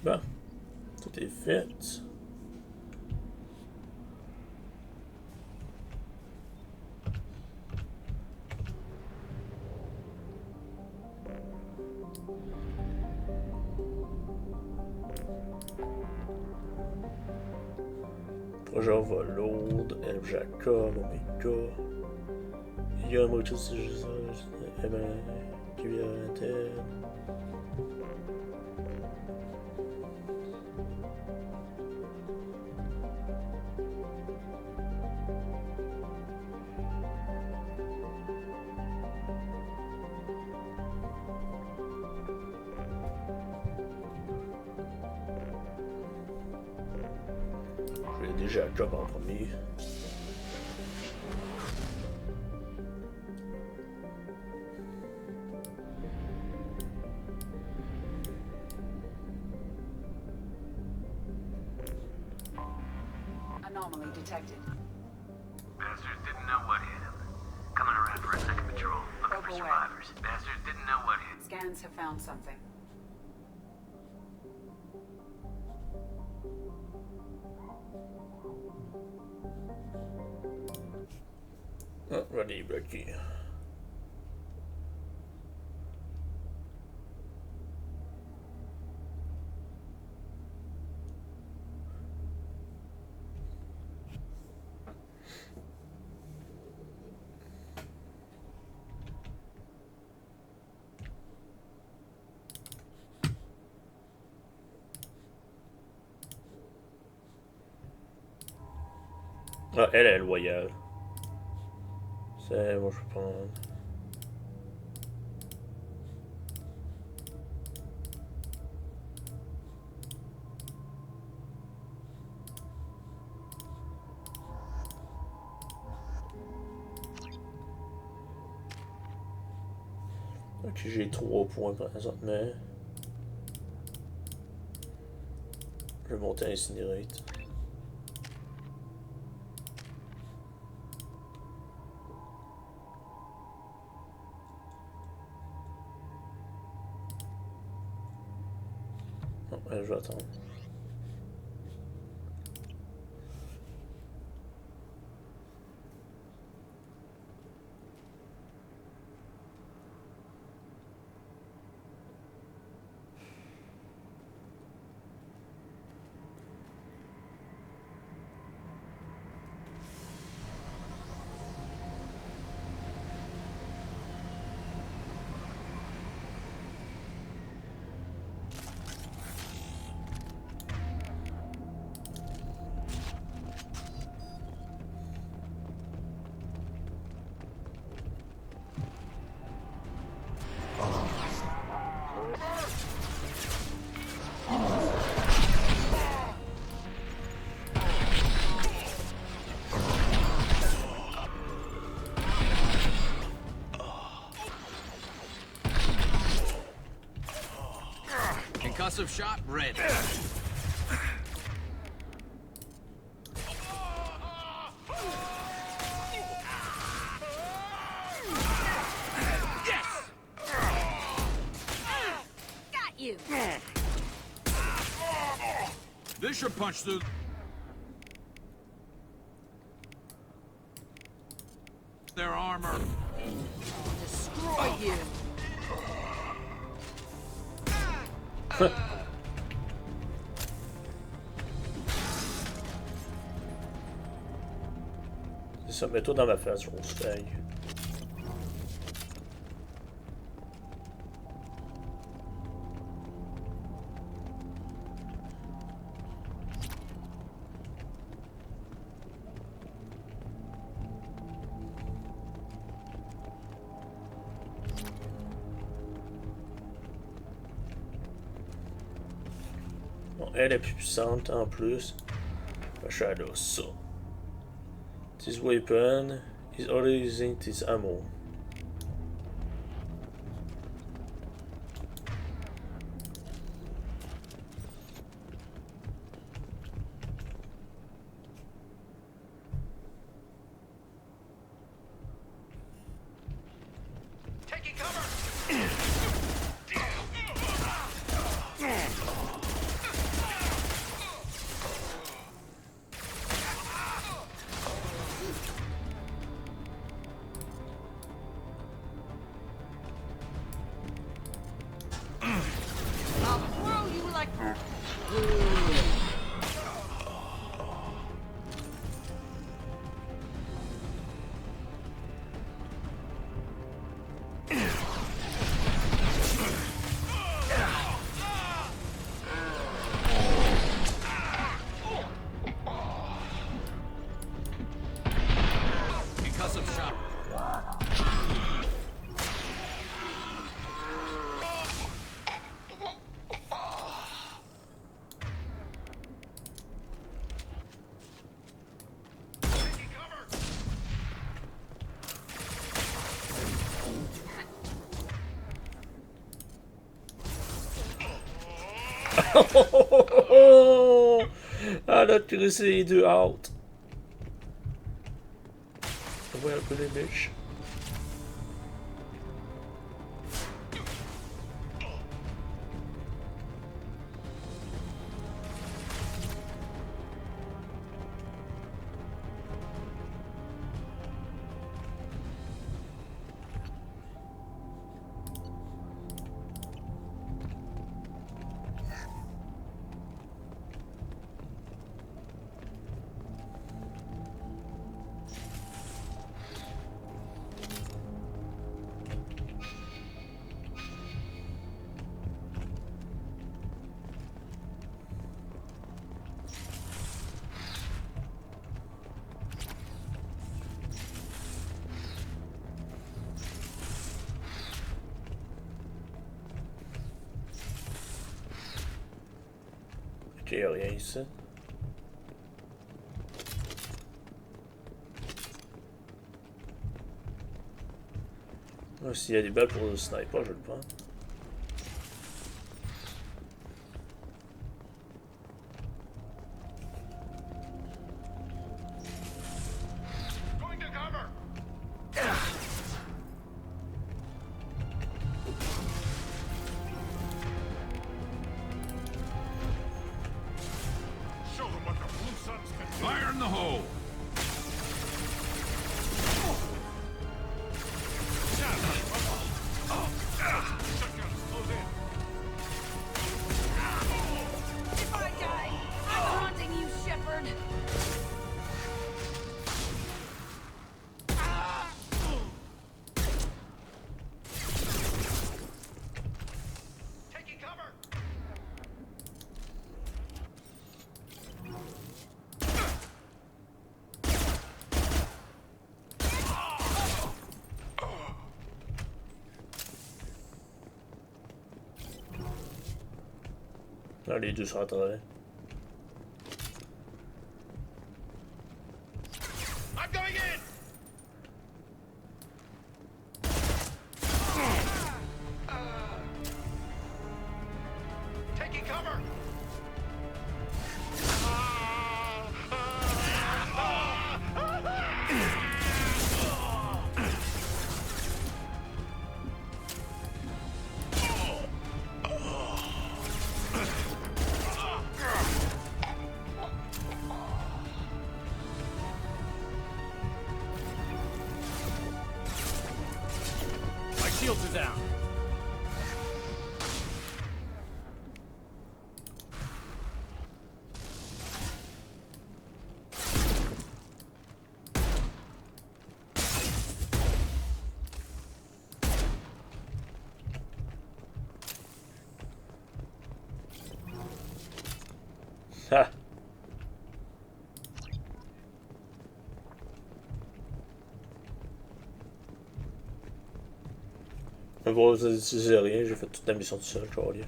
Bon, tout est fait. Projet Overload, El Jacob, Omega. Il y a un mot tout qui vient à la tête. Je vais déjà Jacob en premier. Anomaly detected. Bastards didn't know what hit him. Coming around for a second patrol, looking for survivors. Bastards didn't know what hit. Scans have found something. Ah, ready, bloqué. Ah, elle est loyale. C'est. Moi, je vais prendre. Ok, j'ai 3 points présentement. Je vais monter à Incinerate. Non, je vais attendre. Concussive shot ready. Got you! This should punch through. Their armor. Destroy you! C'est ça, mets-toi dans ma face, grosse taille. Bon, elle est plus puissante en plus. Shadow, ça. This weapon is already using this ammo. Taking cover! Han har kunne si du out. Welcome bitch. Ok, y'a rien ici. S'il y a des balles pour le sniper, je le prends. Going to cover! Show them what the Blue Suns can do. Fire in the hole. Shotguns, close in. If I die, I'm haunting you, Shepard. Taking cover! Là, les deux sont à travers. I'm going in! Taking cover! My shields are down. Ha! On va vous utiliser rien, j'ai fait toute la mission tout seul, Charlie.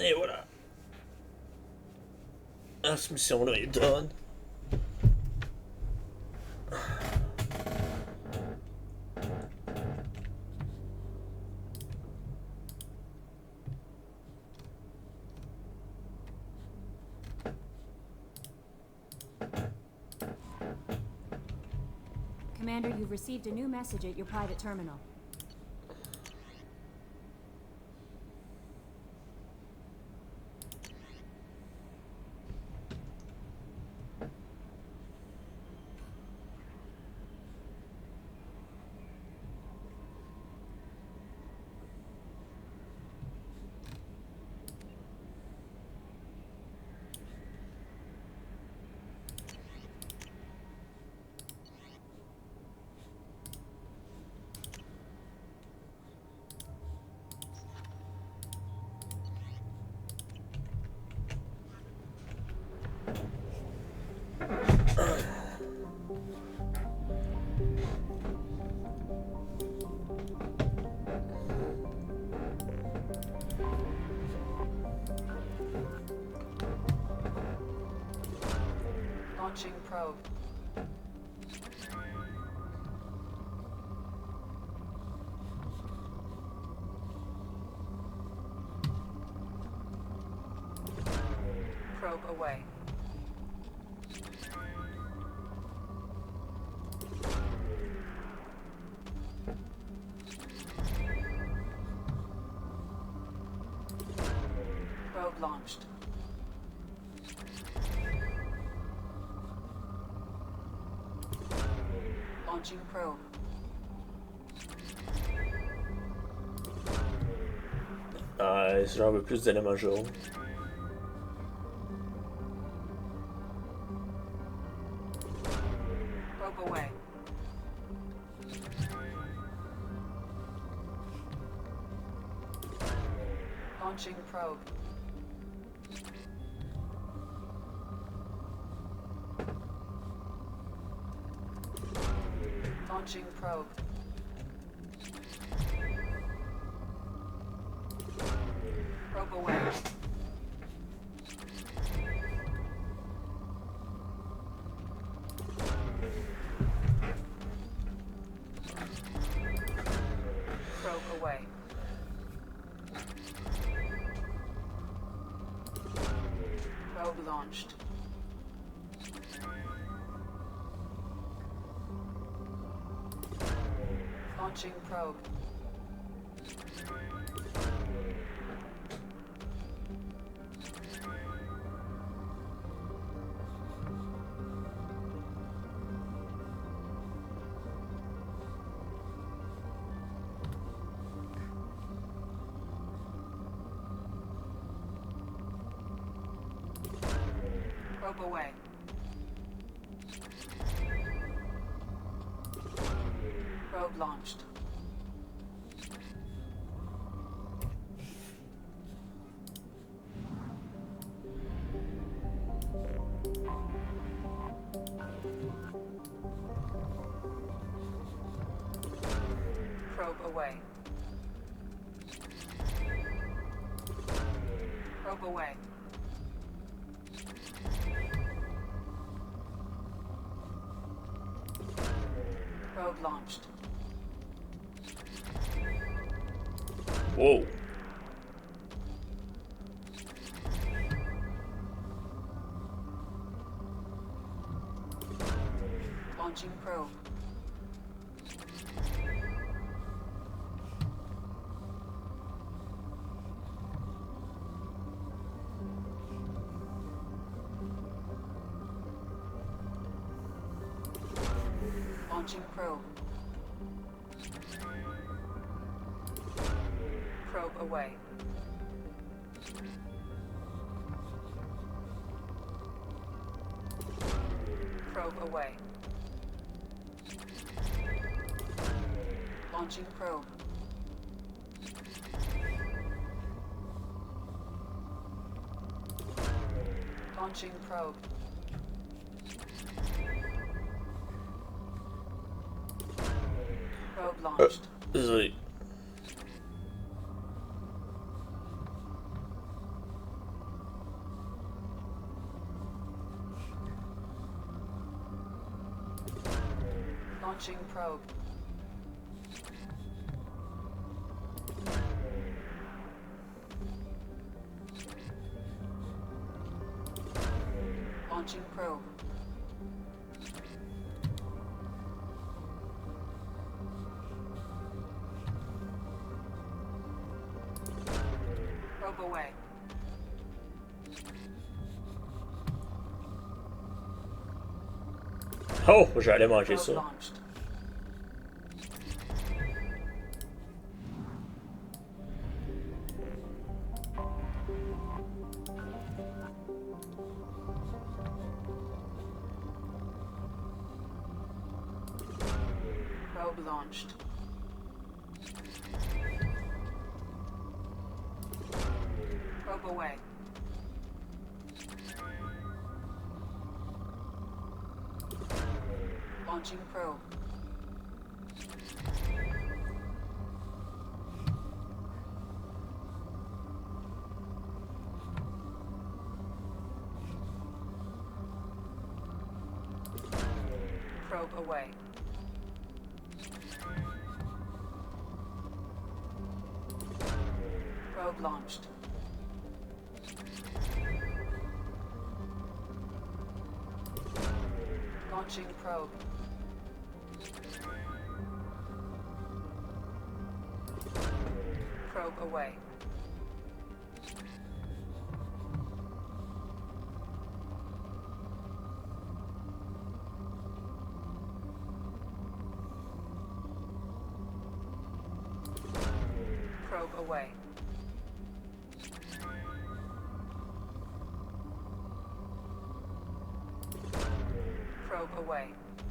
Et voilà. Ah, cette mission-là est done. Commander, you've received a new message at your private terminal. Launching probe. Probe away. Probe launched. Launching probe. Nice, j'en veux plus d'éléments jaunes. Probe away. Launching probe. Launching probe. Probe away. Probe away. Probe launched. Launching probe. Probe away. Probe launched. Probe away. Probe away. Probe launched. Whoa. Launching probe. Launching probe. Probe away. Probe away. Launching probe. Launching probe. Probe launched. Désolé. Launching probe. Launching probe. Probe away. Oh, j'allais manger Probe ça. launched. Probe launched. Probe away. Launching probe. Probe away. Probe launched. Launching probe. Probe away. Probe away. Probe away.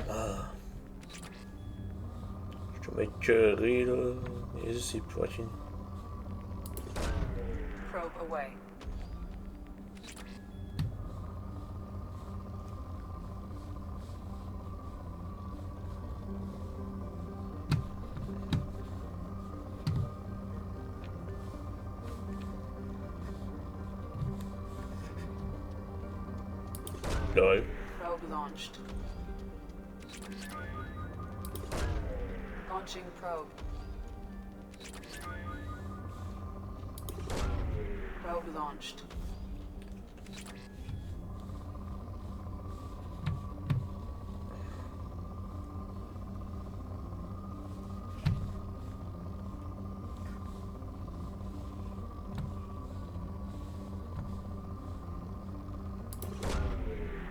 Ah. Je vais m'écœurer là. Mais c'est fucking. Probe away. Lol. Probe launched. Launching probe. Probe launched.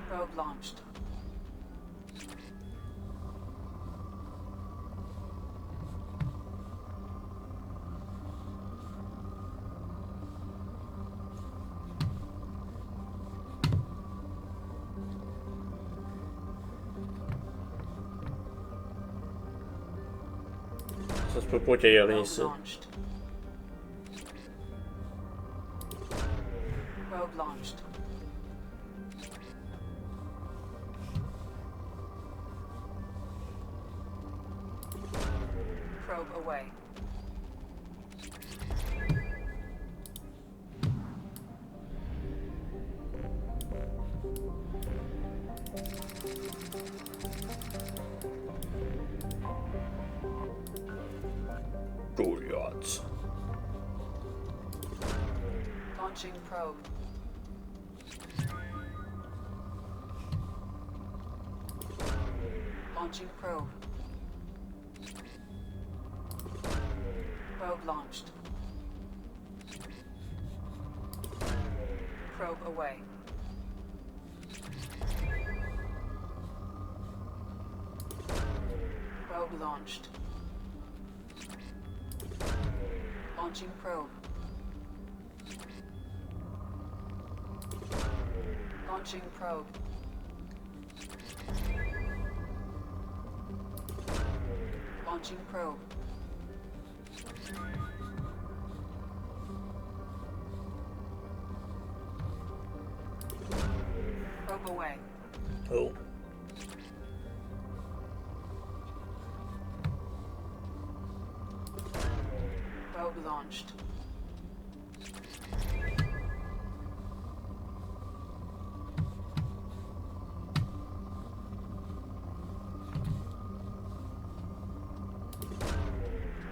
Probe launched. Ça se peut pas qu'il y ait rien Probe ici. launched. Probe launched. Probe away. Goliath. Launching probe. Launching probe. Probe launched. Probe away. Probe launched. Launching probe. Launching probe. Launching probe. Probe away. Oh. Probe launched.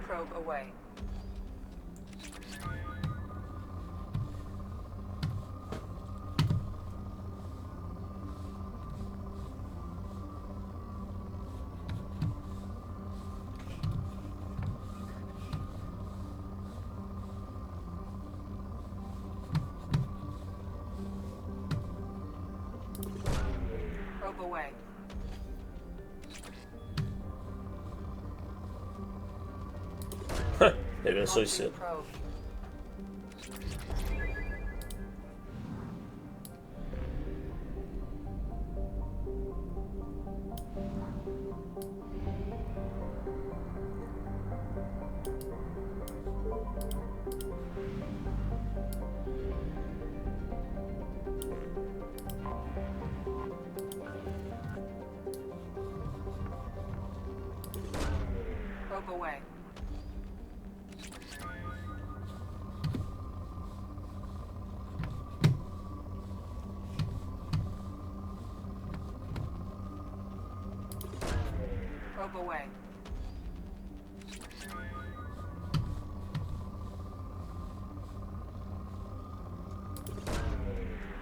Probe away. Probe away. Il y avait ça ici. Launching probe. Probe away. Probe away.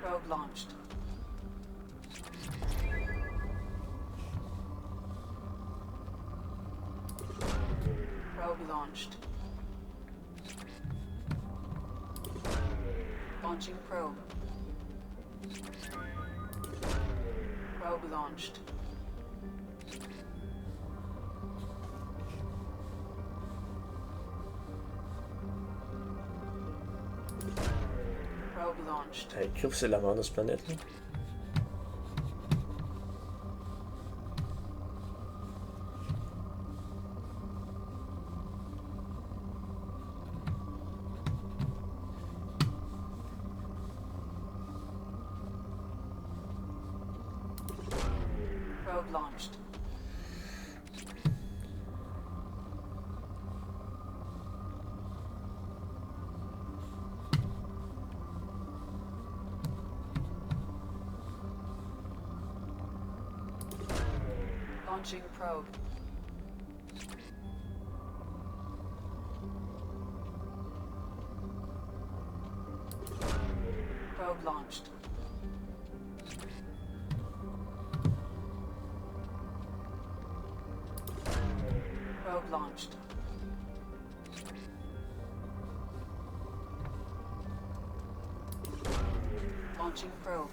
Probe launched. Probe launched. Launching probe. Probe launched. Probe launched. Hey, je trouve que c'est la mort de cette planète là. Probe launched. Launching probe. Probe launched. Probe launched. Launching probe.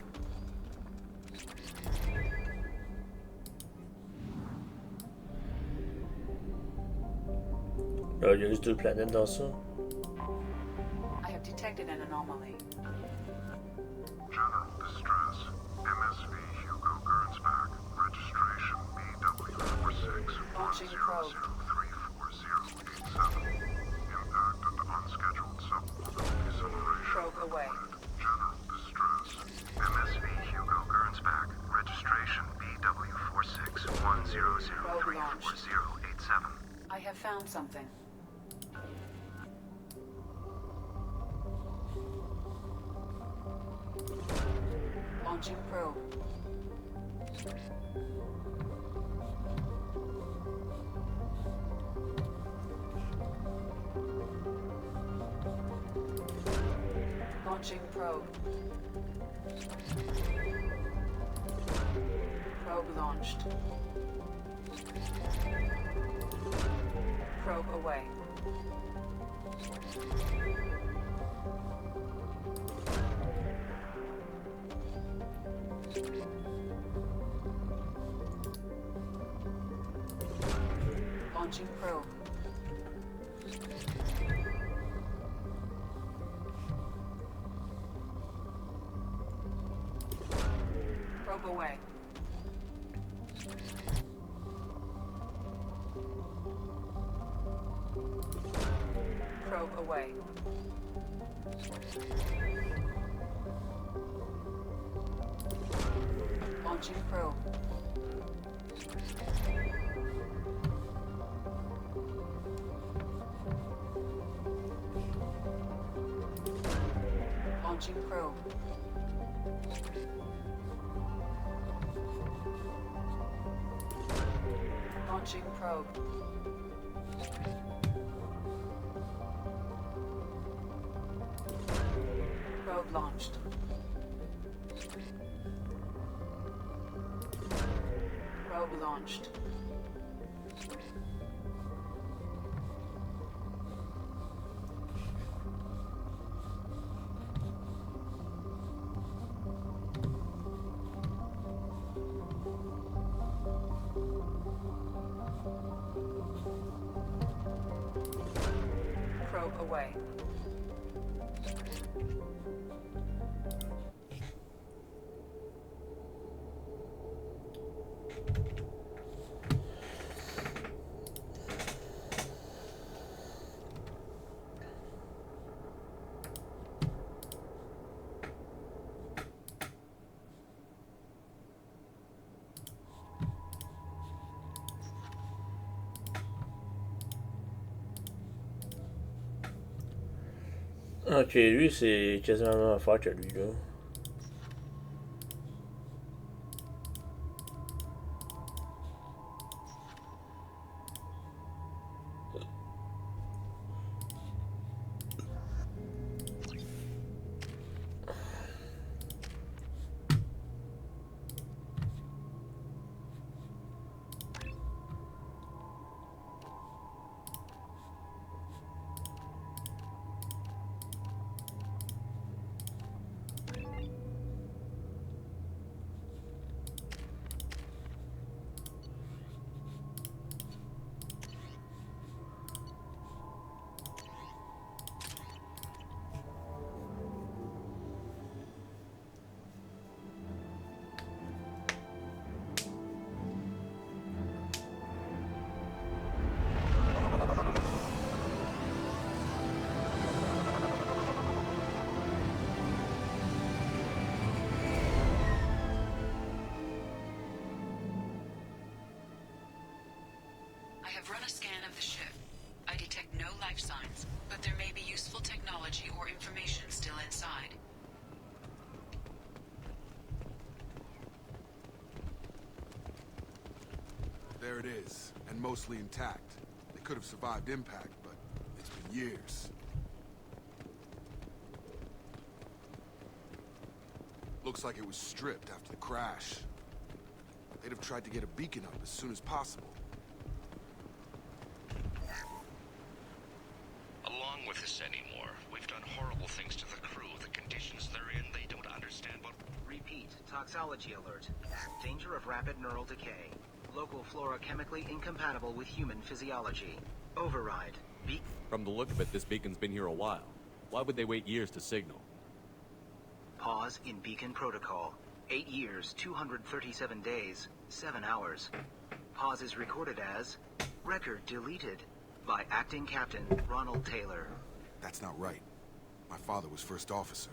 Là, il y a juste 2 planètes dans ça. I have detected an anomaly. General distress. MSV Hugo Gernsback. Registration Launching probe. BW4610344087. Impacted unscheduled suborbital deceleration. Probe away. General distress. MSV Hugo Gernsback. Registration BW4610344087. I have found something. Launching probe. Launching probe. Probe launched. Probe away. Launching probe. Probe away. Probe away. Launching probe. Launching probe. Launching probe. Probe launched. Probe launched. Probe away. Ok, lui, c'est quasiment la même affaire que lui, là. I've run a scan of the ship. I detect no life signs, but there may be useful technology or information still inside. There it is, and mostly intact. They could have survived impact, but it's been years. Looks like it was stripped after the crash. They'd have tried to get a beacon up as soon as possible. Along with this anymore, we've done horrible things to the crew. The conditions they're in, they don't understand what... Repeat, toxology alert. Danger of rapid neural decay. Local flora chemically incompatible with human physiology. Override. From the look of it, this beacon's been here a while. Why would they wait years to signal? Pause in beacon protocol. 8 years, 237 days, 7 hours. Pause is recorded as record deleted by Acting Captain Ronald Taylor. That's not right. My father was first officer.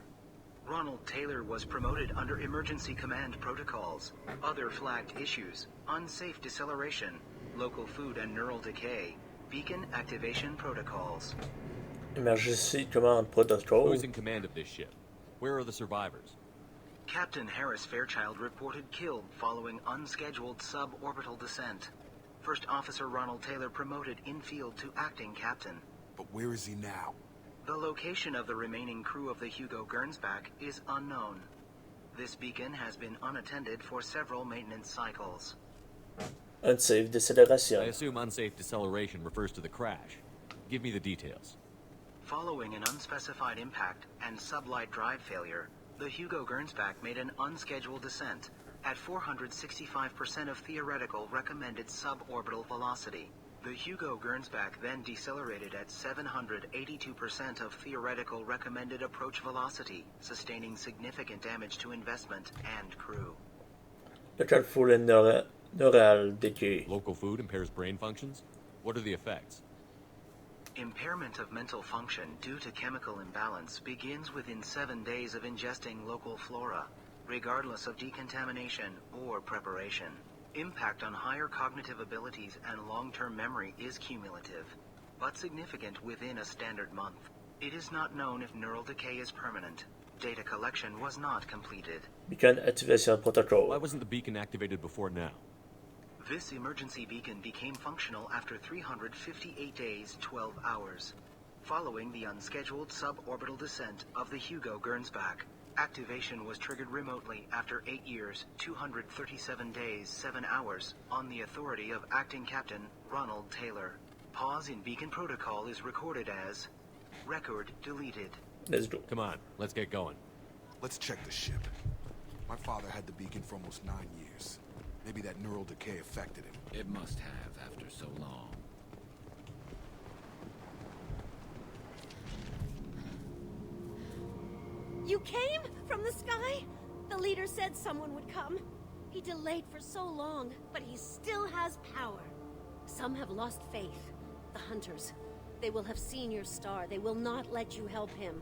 Ronald Taylor was promoted under emergency command protocols. Other flagged issues: unsafe deceleration, local food and neural decay, beacon activation protocols. Emergency command protocol. Who's in command of this ship? Where are the survivors? Captain Harris Fairchild reported killed following unscheduled suborbital descent. First Officer Ronald Taylor promoted in-field to acting captain. But where is he now? The location of the remaining crew of the Hugo Gernsback is unknown. This beacon has been unattended for several maintenance cycles. Unsafe deceleration. I assume unsafe deceleration refers to the crash. Give me the details. Following an unspecified impact and sublight drive failure, the Hugo Gernsback made an unscheduled descent at 465% of theoretical recommended suborbital velocity. The Hugo Gernsback then decelerated at 782% of theoretical recommended approach velocity, sustaining significant damage to investment and crew. Local food and neural decay. Local food impairs brain functions? What are the effects? Impairment of mental function due to chemical imbalance begins within 7 days of ingesting local flora, regardless of decontamination or preparation. Impact on higher cognitive abilities and long-term memory is cumulative, but significant within a standard month. It is not known if neural decay is permanent. Data collection was not completed. Beacon activation protocol. Why wasn't the beacon activated before now? This emergency beacon became functional after 358 days, 12 hours, following the unscheduled suborbital descent of the Hugo Gernsback. Activation was triggered remotely after 8 years, 237 days, 7 hours, on the authority of Acting Captain Ronald Taylor. Pause in beacon protocol is recorded as record deleted. Let's go. Come on, let's get going. Let's check the ship. My father had the beacon for almost 9 years. Maybe that neural decay affected him. It must have after so long. You came from the sky? The leader said someone would come. He delayed for so long, but he still has power. Some have lost faith. The hunters. They will have seen your star. They will not let you help him.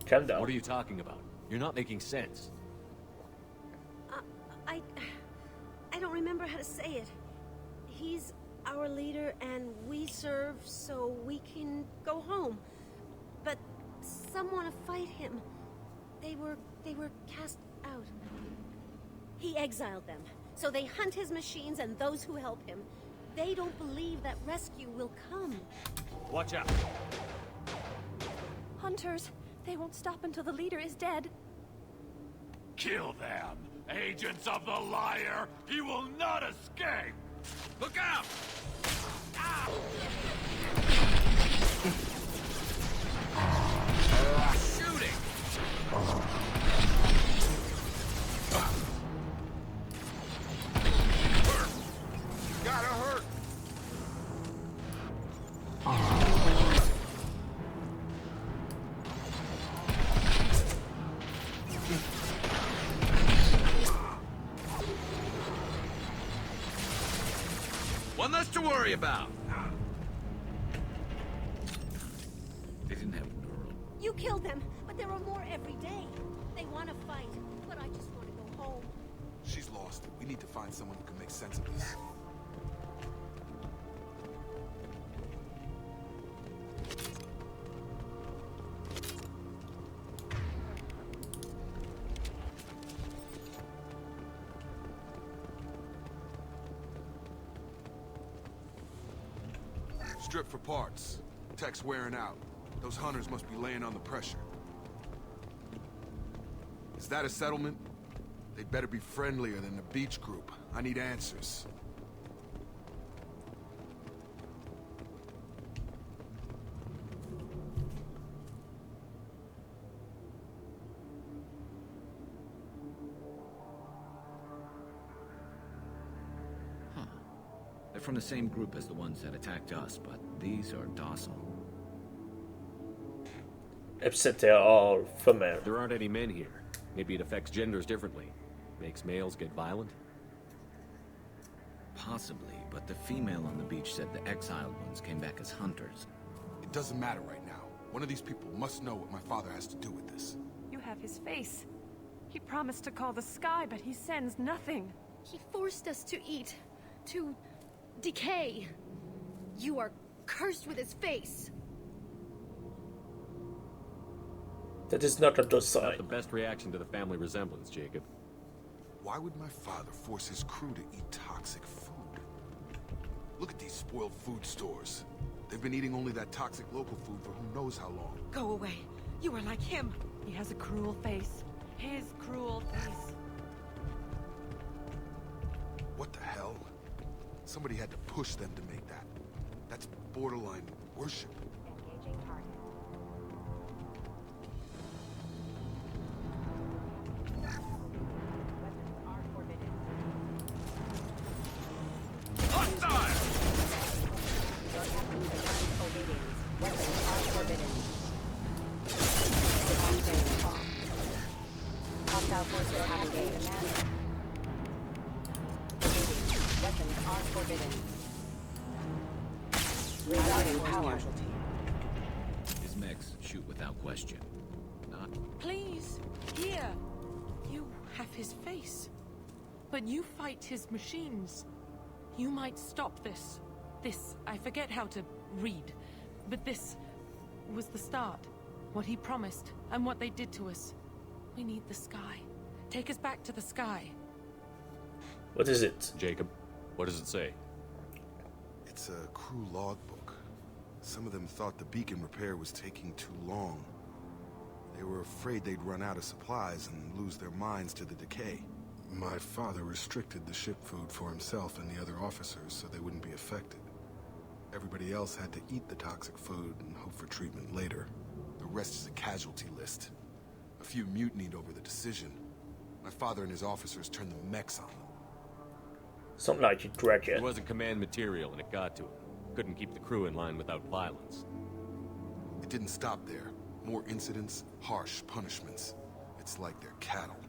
Calm down. What are you talking about? You're not making sense. I don't remember how to say it. He's our leader and we serve so we can go home. But some want to fight him. They were cast out. He exiled them, so they hunt his machines and those who help him. They don't believe that rescue will come. Watch out! Hunters, they won't stop until the leader is dead. Kill them! Agents of the liar! He will not escape! Look out! Ah! Shooting! Gotta hurt! One less to worry about. They didn't have neural. You killed them, but there are more every day. They want to fight, but I just want to go home. She's lost. We need to find someone who can make sense of this. Strip for parts. Tech's wearing out. Those hunters must be laying on the pressure. Is that a settlement? They'd better be friendlier than the beach group. I need answers. They're from the same group as the ones that attacked us, but these are docile. Except they're all female. There aren't any men here. Maybe it affects genders differently. Makes males get violent? Possibly, but the female on the beach said the exiled ones came back as hunters. It doesn't matter right now. One of these people must know what my father has to do with this. You have his face. He promised to call the sky, but he sends nothing. He forced us to eat, to decay. You are cursed with his face. That is not a docile. Not the best reaction to the family resemblance, Jacob. Why would my father force his crew to eat toxic food? Look at these spoiled food stores. They've been eating only that toxic local food for who knows how long. Go away. You are like him. He has a cruel face. His cruel face. What the hell? Somebody had to push them to make that. That's borderline worship. Engaging target. His mechs shoot without question. Not... Please, here. You have his face. But you fight his machines. You might stop this. This, I forget how to read. But this was the start. What he promised, and what they did to us. We need the sky. Take us back to the sky. What is it? Jacob, what does it say? It's a crew logbook. Some of them thought the beacon repair was taking too long. They were afraid they'd run out of supplies and lose their minds to the decay. My father restricted the ship food for himself and the other officers so they wouldn't be affected. Everybody else had to eat the toxic food and hope for treatment later. The rest is a casualty list. A few mutinied over the decision. My father and his officers turned the mechs on them. Something like a dredger. It wasn't command material and it got to him. Couldn't keep the crew in line without violence. It didn't stop there. More incidents, harsh punishments. It's like they're cattle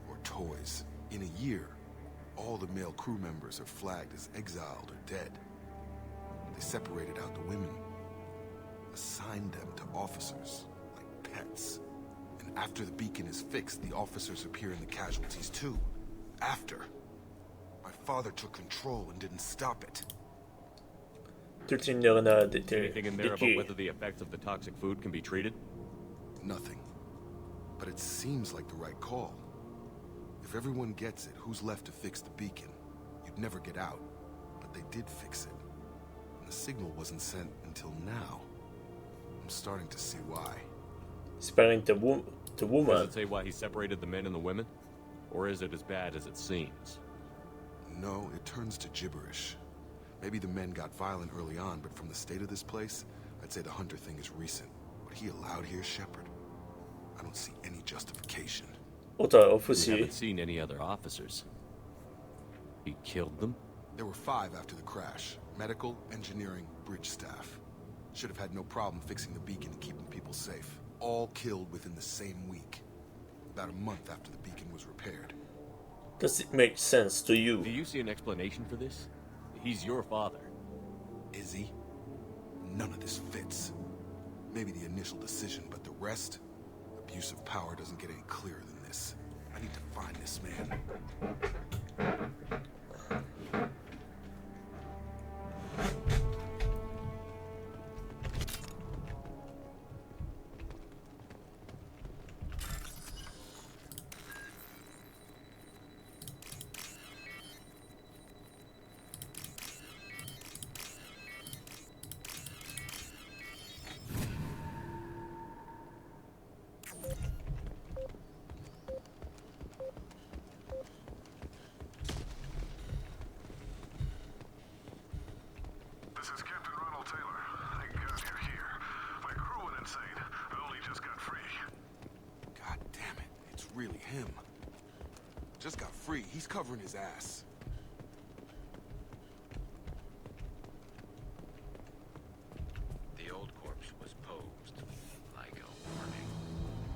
or toys. In a year, all the male crew members are flagged as exiled or dead. They separated out the women, assigned them to officers, like pets. And after the beacon is fixed, the officers appear in the casualties too. After. My father took control and didn't stop it. Anything in there about whether the effects of the toxic food can be treated? Nothing. But it seems like the right call. If everyone gets it, who's left to fix the beacon? You'd never get out. But they did fix it. And the signal wasn't sent until now. I'm starting to see why. Sparing the woman. Does it say why he separated the men and the women? Or is it as bad as it seems? No, it turns to gibberish. Maybe the men got violent early on, but from the state of this place, I'd say the Hunter thing is recent. What he allowed here, Shepard, I don't see any justification. We haven't seen any other officers. He killed them? There were 5 after the crash. Medical, engineering, bridge staff. Should have had no problem fixing the beacon and keeping people safe. All killed within the same week. About a month after the beacon was repaired. Does it make sense to you? Do you see an explanation for this? He's your father. Is he? None of this fits. Maybe the initial decision, but the rest? Abuse of power doesn't get any clearer than this. I need to find this man. really him. Just got free. He's covering his ass. The old corpse was posed like a warning.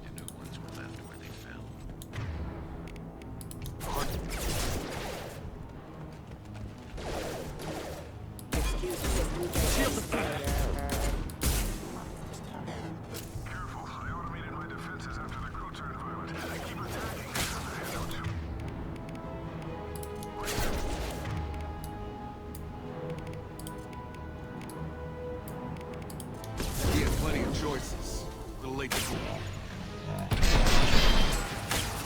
The new ones were left where they fell. Careful, I automated my defenses after the crew turned violent. Keep attacking. He had plenty of choices. A little late to move.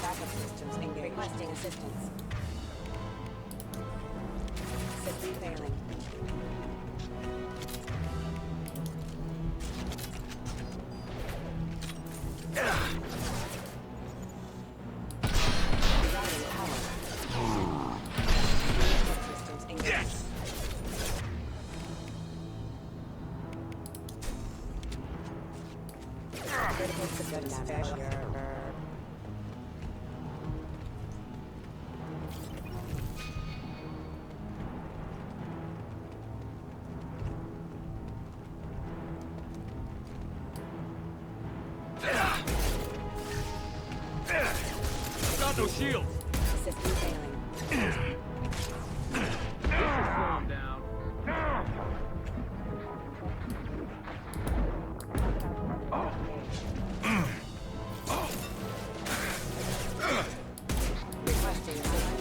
Backup systems engaged. Requesting assistance. System failing. Got no shield. System failing. Calm down. Requesting assistance.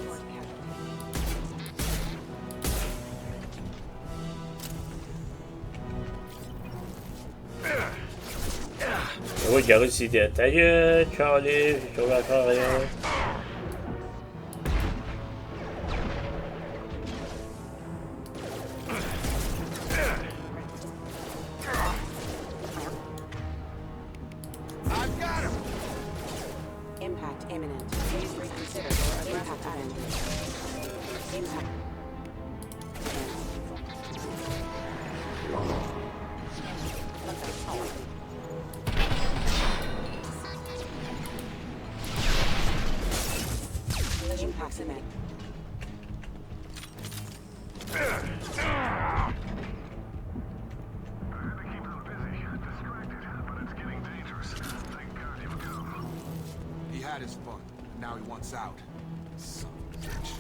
Regarde ici des ta gueule, Charlie, je vais faire rien. I've got him! Impact imminent. Please reconsider your impact event. Impact. Impact event. He had his fun. Now he wants out. Son of a bitch.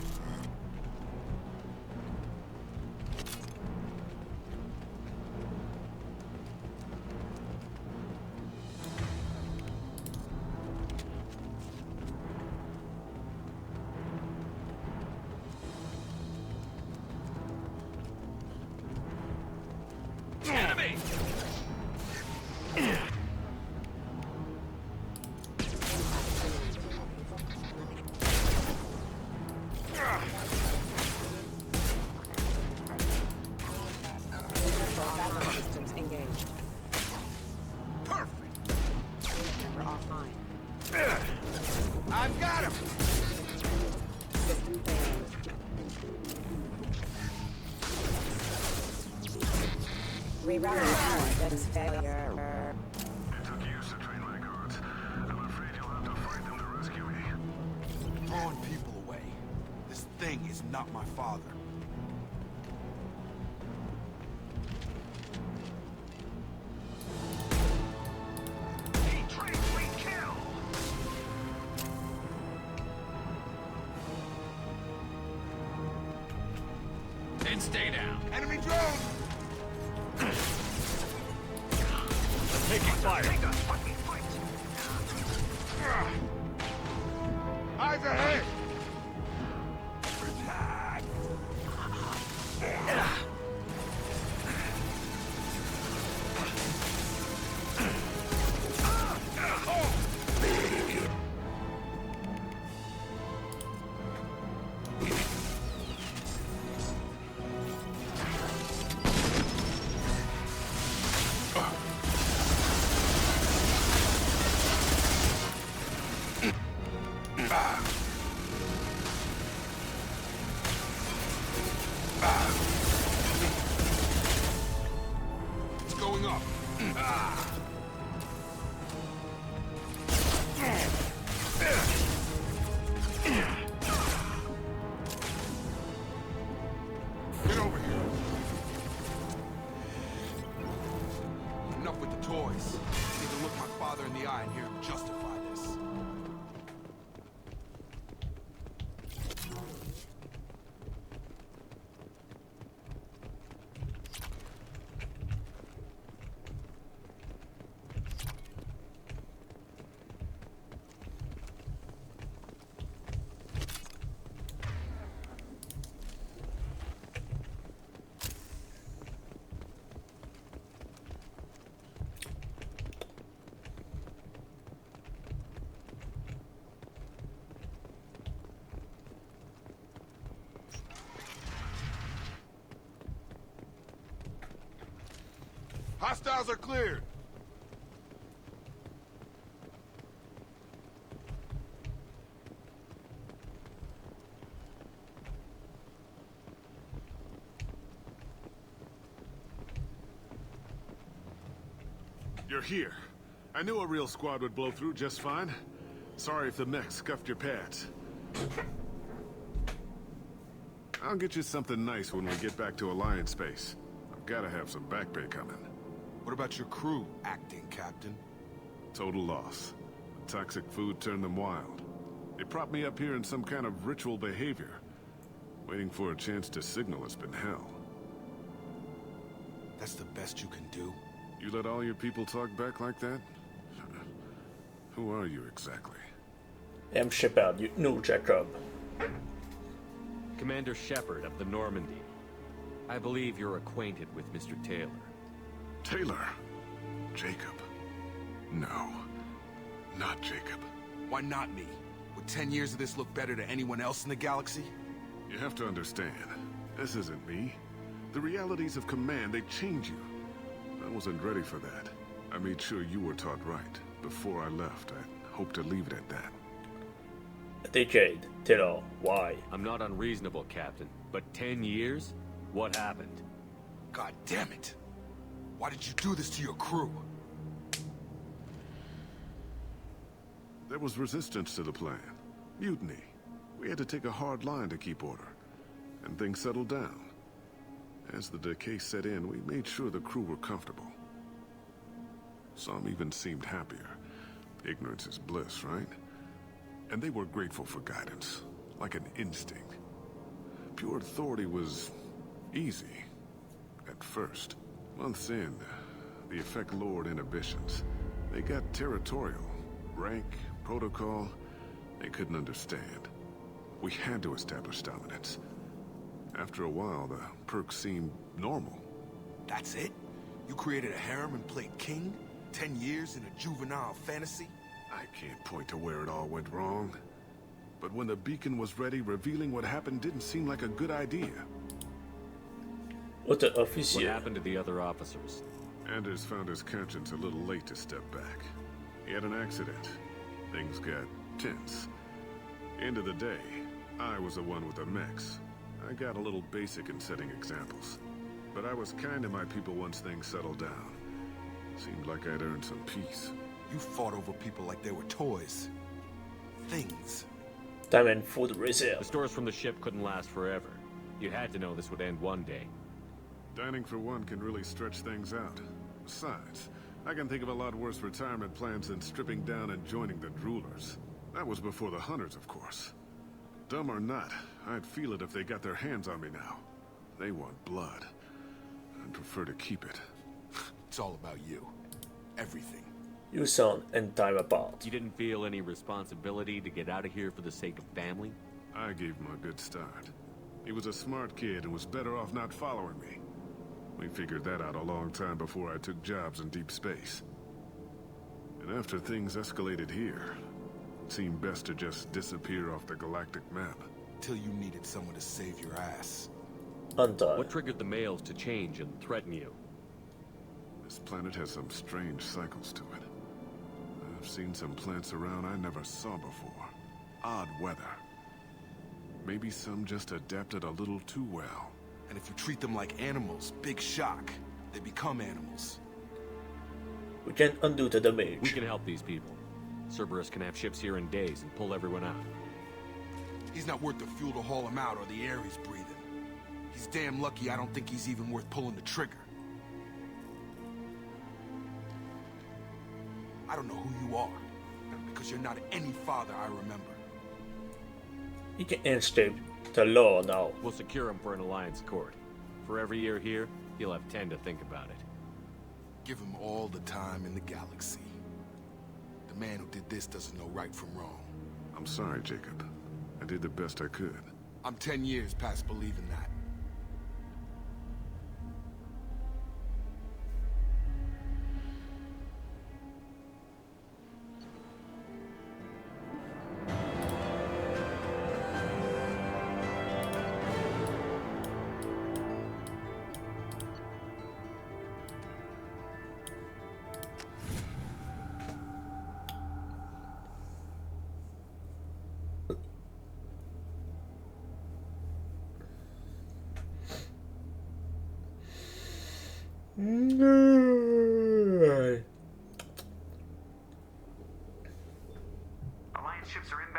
Enemy! Backup systems engaged. Perfect! Member offline. I've got him! System failing. Rerouting power does failure. It took years to train my guards. I'm afraid you'll have to fight them to rescue me. Throwing people away. This thing is not my father. And stay down. Enemy drone! Taking fire. Eyes ahead! It's going up. Hostiles are cleared. You're here. I knew a real squad would blow through just fine. Sorry if the mech scuffed your pads. I'll get you something nice when we get back to Alliance Base. I've gotta have some back pay coming. What about your crew, acting captain? Total loss. The toxic food turned them wild. They propped me up here in some kind of ritual behavior. Waiting for a chance to signal has been hell. That's the best you can do? You let all your people talk back like that? Who are you exactly? I'm Shepard, you know Jacob. Commander Shepard of the Normandy. I believe you're acquainted with Mr. Taylor. Taylor? Jacob? No. Not Jacob. Why not me? Would 10 years of this look better to anyone else in the galaxy? You have to understand, this isn't me. The realities of command, they change you. I wasn't ready for that. I made sure you were taught right. Before I left, I hoped to leave it at that. A decade. Taylor, why? I'm not unreasonable, Captain. But 10 years? What happened? God damn it! Why did you do this to your crew? There was resistance to the plan. Mutiny. We had to take a hard line to keep order. And things settled down. As the decay set in, we made sure the crew were comfortable. Some even seemed happier. Ignorance is bliss, right? And they were grateful for guidance, like an instinct. Pure authority was easy, at first. Months in, the effect lowered inhibitions. They got territorial. Rank, protocol, they couldn't understand. We had to establish dominance. After a while, the perks seemed normal. That's it? You created a harem and played king? 10 years in a juvenile fantasy? I can't point to where it all went wrong. But when the beacon was ready, revealing what happened didn't seem like a good idea. What the officier? What happened to the other officers? Anders found his conscience a little late to step back. He had an accident. Things got tense. End of the day, I was the one with the mechs. I got a little basic in setting examples. But I was kind to my people once things settled down. Seemed like I'd earned some peace. You fought over people like they were toys. Things. Diamond food reserve. The stores from the ship couldn't last forever. You had to know this would end one day. Dining for one can really stretch things out. Besides, I can think of a lot worse retirement plans than stripping down and joining the Droolers. That was before the Hunters, of course. Dumb or not, I'd feel it if they got their hands on me now. They want blood. I'd prefer to keep it. It's all about you. Everything. You sound and time apart. You didn't feel any responsibility to get out of here for the sake of family? I gave him a good start. He was a smart kid and was better off not following me. We figured that out a long time before I took jobs in deep space. And after things escalated here, it seemed best to just disappear off the galactic map. Till you needed someone to save your ass. Hunter. What triggered the males to change and threaten you? This planet has some strange cycles to it. I've seen some plants around I never saw before. Odd weather. Maybe some just adapted a little too well. And if you treat them like animals, big shock. They become animals. We can undo the damage. We can help these people. Cerberus can have ships here in days and pull everyone out. He's not worth the fuel to haul him out or the air he's breathing. He's damn lucky I don't think he's even worth pulling the trigger. I don't know who you are, because you're not any father I remember. He can escape the law now. We'll secure him for an Alliance court. For every year here, he'll have 10 to think about it. Give him all the time in the galaxy. The man who did this doesn't know right from wrong. I'm sorry, Jacob. I did the best I could. I'm 10 years past believing that.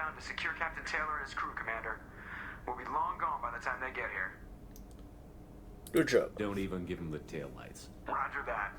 down to secure Captain Taylor and his crew, Commander. We'll be long gone by the time they get here. Good job. Don't even give him the taillights. Roger that.